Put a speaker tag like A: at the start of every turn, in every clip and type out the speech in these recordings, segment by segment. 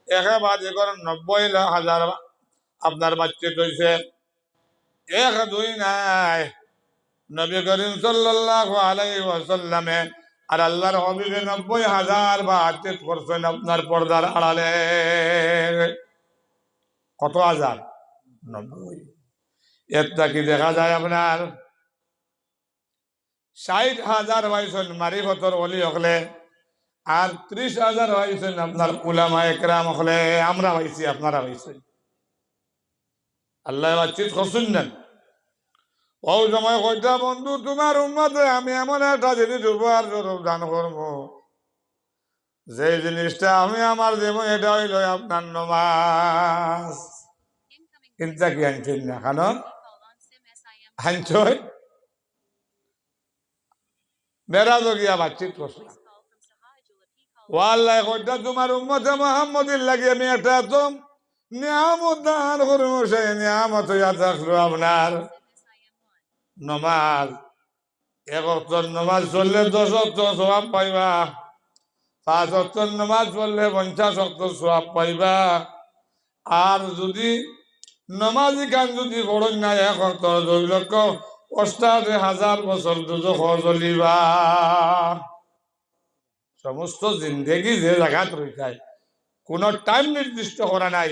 A: একে বাদে করেন 90,000 আপনার বাচ্চা হয়েছে। এক দুই নাই, নবী করিম সাল্লাল্লাহু আলাইহি ওয়াসাল্লামে আর আল্লাহর হাবিবে 90,000 বাচ্চা করছেন আপনার পর্দার আড়ালে। কত হাজার? 90। এটা কি দেখা যায় আপনার 60,000 হয়েছেন মারিফতর ওলি হলে, আর 30,000 হয়েছেন আপনার উলামা একরাম হলে। আমরা হয়েছি, আপনারা হয়েছেন। আল্লাহ বাতচিত করছেন না। ও সময় কইটা বন্ধু তোমার উম্মতে আমি এমন একটা জিনিস উপহার স্বরূপ দান করবো, যে জিনিসটা আমি আমার দেব, এটা হইল আপনার নমাজ। কিন্তু কি আনছেন না কেন? আনছই মেরাজ গিয়া বাতচিত করছিলাম। ও আল্লাহ কইটা তোমার উম্মতে মুহাম্মদির লাগে আমি একটা তো নিয়ামত দান করবো, সেই নিয়ামত হইয়া থাকলো আপনার নমাজ। এক ওয়াক্ত নমাজ পড়লে 10 ওয়াক্ত সওয়াব পাইবা, 5 ওয়াক্ত নমাজ পড়লে 50 ওয়াক্ত সওয়াব পাইবা। আর যদি নমাজি কান যদি পড়েন না, 1 ওয়াক্ত 2,88,000 বছর দুজখ জ্বলিবা। সমস্ত জিন্দেগি যে জায়গাত রইতায়, কোন টাইম নির্দিষ্ট করা নাই,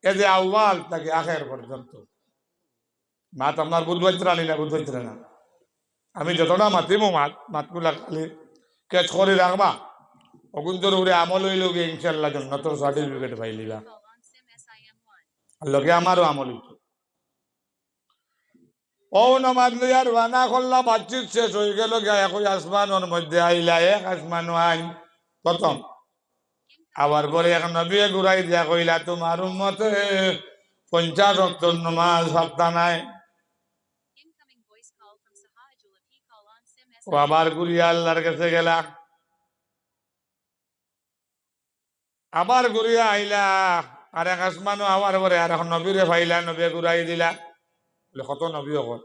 A: এ যে আউয়াল তাকে আখের পর্যন্ত। মাত আপনার বুধবাইত্রা না, বুধবাইত্রা না, আমি যতটা মাতিব মাতগুলা খালি কেচ করে রাখবা। অগুন্তর উপরে আমল হইল গিয়ে ইনশাল্লাহ জন্নতর সার্টিফিকেট পাইলিবা। লগে আমারও আমল হইত। ও নমাজ লইয়ার রানা করলা, বাতচিত শেষ হয়ে গেল গিয়া একই আসমানের মধ্যে আইলা। এক আসমান আইন প্রথম, আবার পরে এক নবী ঘুরাই দিয়া কইলা তোমার উম্মতে 50 ওয়াক্ত নমাজ সপ্তাহ নাই। ও আবার ঘুরিয়া আল্লাহর কাছে গেলা, আবার ঘুরিয়া আইলা। আর এক আসমানও আবার পরে আর এখন নবীরে পাইলা, নবী ঘুরাই দিলা। বলে কত নবী হল?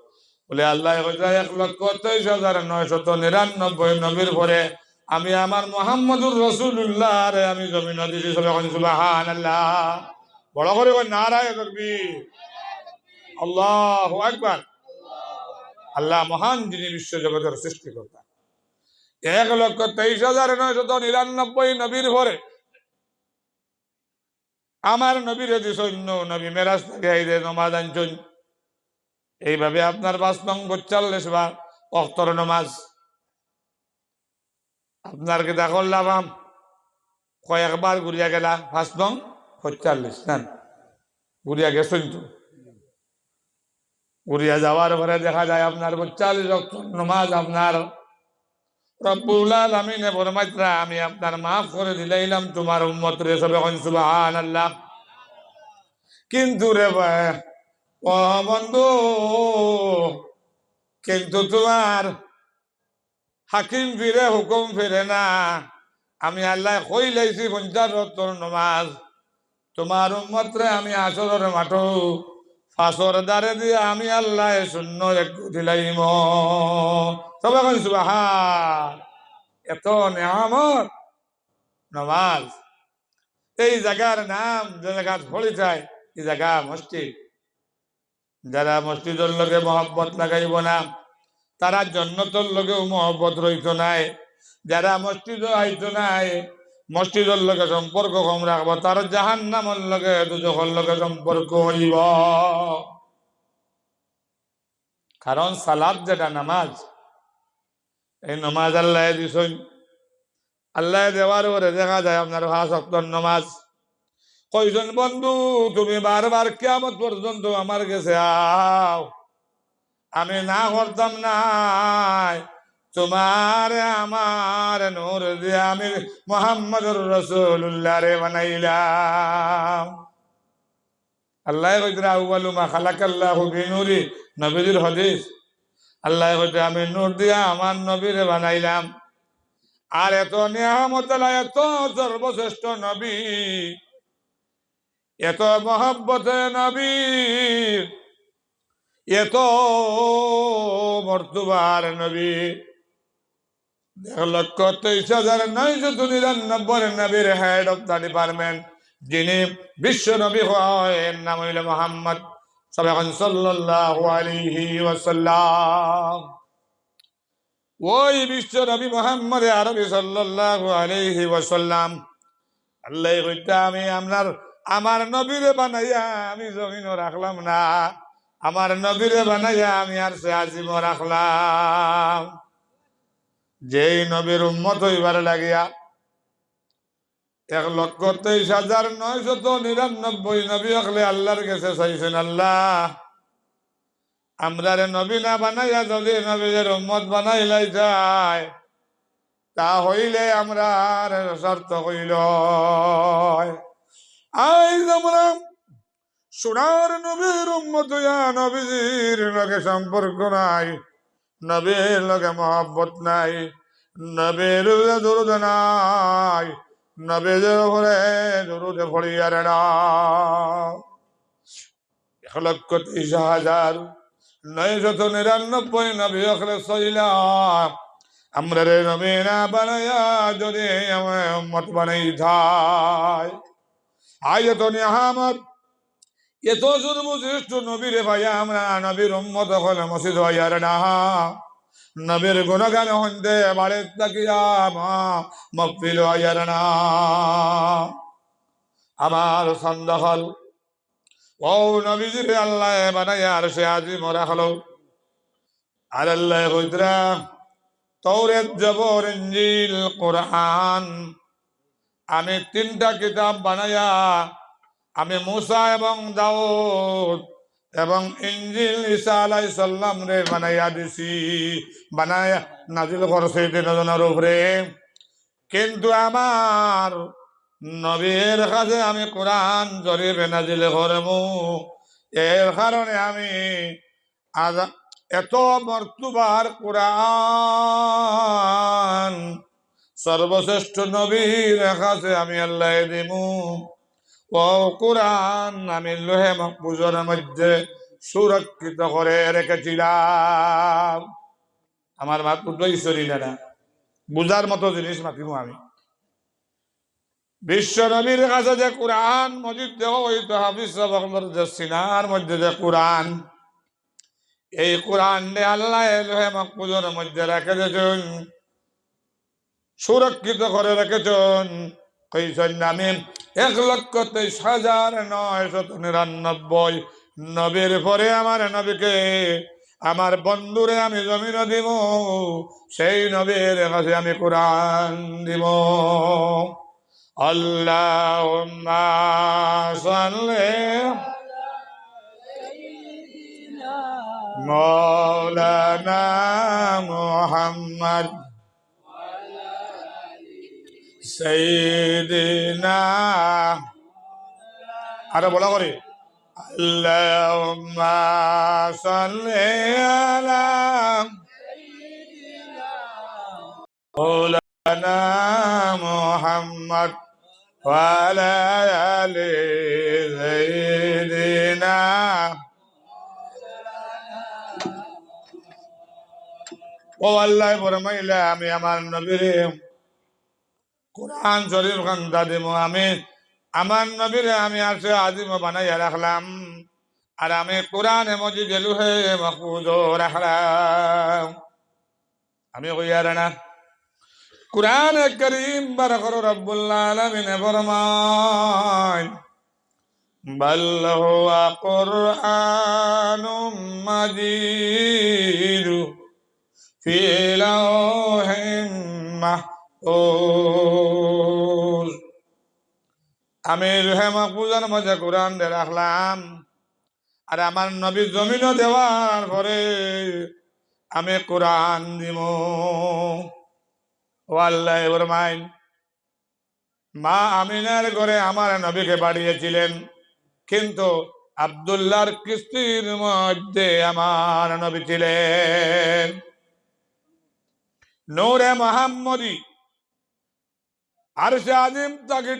A: বলে আল্লাহ 1,23,999 নবীর পরে আমি আমার মুহাম্মদুর রাসূলুল্লাহ রে আমি জমিন দিছি। সুবহানাল্লাহ। বড় করে নারায়ে তাকবীর, আল্লাহু আকবার। আল্লাহ মহান, যিনি বিশ্ব জগতের সৃষ্টিকর্তা। 1,23,999 নবীর পরে আমার নবীর সৈন্য নবী মেরাজ থেকে আইলে নমাজ আনছেন। এইভাবে আপনার 5 নং 45 বার ওয়াক্তর নমাজ আপনার কেটা করলাম। কয়েকবার ঘুরিয়া গেলা 5 নং 45 না ঘুরিয়া গেছেন তো। ঘুরিয়া যাওয়ার পরে দেখা যায় আপনার 45 ওয়াক্তর নমাজ আপনার রব্বুল আলামিন ফরমাইতরা আমি আপনার মাফ করে দিলাইলাম তোমার উম্মত রে। সবে সুবহানাল্লাহ। কিন্তু রে ও বন্ধু, কিন্তু তোমার হাকিম ফিরে হুকুম ফিরে না। আমি আল্লাহ কই লাইছি 50 ওয়াক্তর নমাজ, তোমার উম্মতরে আমি আসরের মাঠো ফাঁসর দ্বারে দিয়ে আমি আল্লাহ শূন্য একটু দিলাইম। সবে সুবহান। এত নিয়ামত নমাজ। এই জায়গার নাম যে জায়গা ভরে যায়, এই জায়গা মসজিদ। যারা মসজিদের লগে মহব্বত লাগাইব না, তারা জন্নতর লগেও মহব্বত রইত নাই। যারা মসজিদ আইতো নাই, মসজিদের লগে সম্পর্ক কম রাখবো, তার জাহান্নামের লগে দুজখের লগে সম্পর্ক হইব। কারণ সালাত যেটা নামাজ, এই নামাজ আল্লাহ দিছেন। আল্লাহ দেওয়ার পরে দেখা যায় আপনার 5 ওয়াক্তর নামাজ। কয়জন বন্ধু তুমি বারবার কিয়ামত পর্যন্ত আমার কাছে আও, আমি না করতাম না। তোমার আমার নূর দিয়ে আমি মুহাম্মদুর রাসূলুল্লাহ রে বানাইলাম। আল্লাহ কইরা আউয়ালু মা খালাকাল্লাহু বিনুরি, নবীর হাদিস। আল্লাহ কইরা আমি নূর দিয়া আমার নবীরে বানাইলাম। আর এত নিয়ামত, এত সর্বশ্রেষ্ঠ নবী, এত মহব্বতে নবী, এত মর্তবার নবী। 1,23,999 নবীর হেড অফ দ্য ডিপার্টমেন্ট যিনি বিশ্ব নবী হয় নাম হইল মুহাম্মদ সাল্লাল্লাহু আলাইহি ওয়াসাল্লাম। ওই বিশ্ব নবী মুহাম্মদ আরবি সাল্লাল্লাহু আলাইহি ওয়াসাল্লাম আল্লাহ কইতা আমি আমার নবীরে বানাইয়া আমি জমিনও রাখলাম না, আমার নবীরে বানাইয়া আমি আর সে আজিম রাখলাম। যেই নবীর উম্মত হইবার লাগিয়া 1,23,999 নবী হকলে আল্লাহর কাছে চাইছেন, আল্লাহ আমরারে নবী না বানাইয়া যদি নবীদের উম্মত বানাইলাই যায় তা হইলে আমরা শর্ত হইল আইজ আমরা সোনার নবীর উম্মত হইয়া নবীজির লগে সম্পর্ক নাই, নবীর লগে মহব্বত নাই, নবীর দরুদ নাই, নবীর উপরে দরুদ পড়িয়ার না 1,23,999 নবী হকলে চাইলাম আমরা রে নবী না বানাইয়া যদি আমার উম্মত বানাই যায়। আয়ত নিয়ামত এত সর্বশ্রেষ্ঠ নবীরে ভাইয়া আমরা নবীর উম্মত হলে মসজিদ হইয়ার না, নবীর গুণগান হইতে বাড়ি তাকিয়া মকফিল হইয়ার না। আমার সন্দেহল ও নবীজিরে আল্লাহ বানাইয়া আর সে আজিম রাখলো। আর আল্লাহ কইতরা তৌরাত জবর ইনজিল কোরআন আমি 3টা কিতাব বানাইয়া আমি মুসা এবং দাউদ এবং ইনজিল ঈসা আলাইহিস সালাম রে বানাইয়া দিছি, বানাইয়া নাজিল করছি 3 জনের উপরে। কিন্তু আমার নবীর কাছে আমি কোরআন জরিবে নাজিল করবো, এর কারণে আমি আজ এত মর্তুবার কোরআন সর্বশ্রেষ্ঠ নবীর কাছে আমি আল্লাহ দিমু। ও কোরআন আমি লোহে মাহফুজের মধ্যে সুরক্ষিত করে রেখেছিলাম। আমার মাহফুজ ঈশ্বরী দাদা বুঝার মতো জিনিস মাতিব আমি। বিশ্ব নবীর কাছে যে কোরআন মজিদ দেওয়া হইতো হাফিজ সাহেবের যে সিনার মধ্যে যে কোরআন, এই কোরআন নে আল্লাহ লোহে মাহফুজের মধ্যে রেখে দিয়েছেন, সুরক্ষিত করে রেখেছেন। কইছেন আমি 1,23,999 নবীর পরে আমার নবীকে আমার বন্ধুরে আমি জমিন দিব, সেই নবীর কাছে আমি কোরআন দিব। আল্লাহুম্মা সাল্লি মাওলানা মুহাম্মদ সাইয়্যিদিনা আরে বলা করে আল্লাহুম্মা সাল্লি আলা মাওলানা মুহাম্মদ ওয়া আলা আলি সাইয়্যিদিনা। ও আল্লাহ ফরমাইলা আমি আমার নবীর কোরআন শরীফ খান্দা দিব, আমি আমার নবীরে আমি আছে আজিম বানাইয়া রাখলাম, আর আমি কোরআন মজিদ লুহে মাহফুজ রাখলাম। আমি কইয়ার না কুরআন কারীম বারাকার রব্বুল আলামিন ফরমান বাল হুয়া কুরআনুম মাজিদ ফি লাওহিম মাহফুজ। আমি লৌহে মাহফুজের মধ্যে কোরআন দিয়ে রাখলাম, আর আমার নবী জমিন দেওয়ার পরে আমি কোরআন দিব। ও আল্লাহ ফরমাইন মা আমিনার ঘরে আমার নবীকে বাড়িয়েছিলেন, কিন্তু আব্দুল্লাহর কিস্তির মধ্যে আমার নবী ছিলেন। নূরে মুহাম্মদী আরশে আজিম তাকে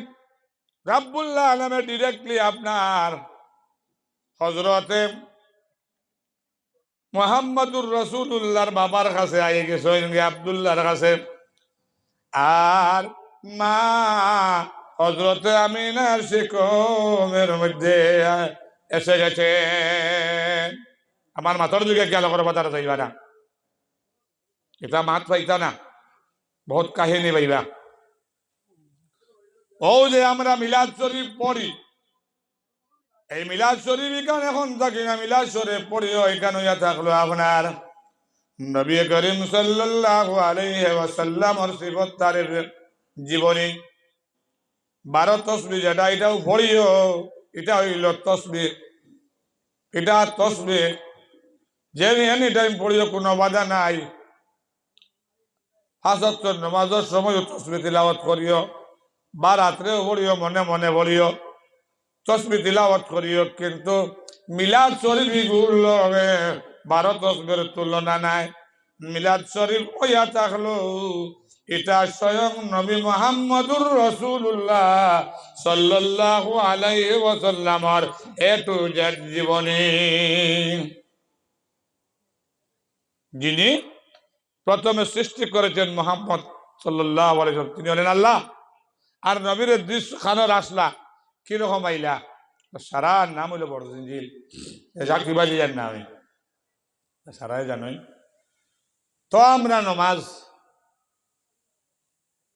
A: রব্বুল্লাহ নামে ডিরেক্টলি আপনার হযরতে মুহাম্মদুর রাসূলুল্লাহর বাবার কাছে আইয়ে গেছেন আব্দুল্লাহর কাছে, আর মা হযরতে আমিনার শিকমের মধ্যে এসে গেছে। আমার মাথার দিকে খেয়াল করে বাজারে যাইবা না, এটা মাত পাইতা না, বহুত কাহিনী পাইবা। ও যে আমরা মিলাদ শরীফ পড়ি, এই মিলাদ শরীফ এখানে এখন থাকি না, মিলাদ শরীফ পড়িও এখানে হইয়া থাকলো আপনার নবী করিম সাল্লাল্লাহু আলাইহি ওয়াসাল্লামর সিফত তারের জীবনী 12 তসবিহ যেটা, এটাও পড়িও। এটা হইল তসবিহ, এটা তসবিহ যে এনি টাইম পড়িও, কোনো বাধা নাই। হাজর নামাজের সময় তসবিহ তিলাওয়াত করিও, বা রাত্রেও পড়িও, মনে মনে পড়িও, তসবিহ তিলাওয়াত করিও। কিন্তু মিলাদ শরীফ গুলো 12 তসবিহের তুলনা নাই। মিলাদ শরীফ হইয়া থাকলো এটা স্বয়ং নবী মুহাম্মদুর রাসূলুল্লাহ সাল্লাল্লাহু আলাইহি ওয়াসাল্লামের এ টু জেড জীবনী, যিনি প্রথমে সৃষ্টি করেছেন মুহাম্মদ সাল্লাল্লাহু আলাইহি ওয়াসাল্লাম, তিনি হলেন আল্লাহ। আর নবীর দৃশ্য খানোর আসলা কিরকম আইলা, সারা নাম হইল বড় জিঞ্জিল, সাকিবাজি যার নাম সারাই জানোই। তো আমরা নমাজ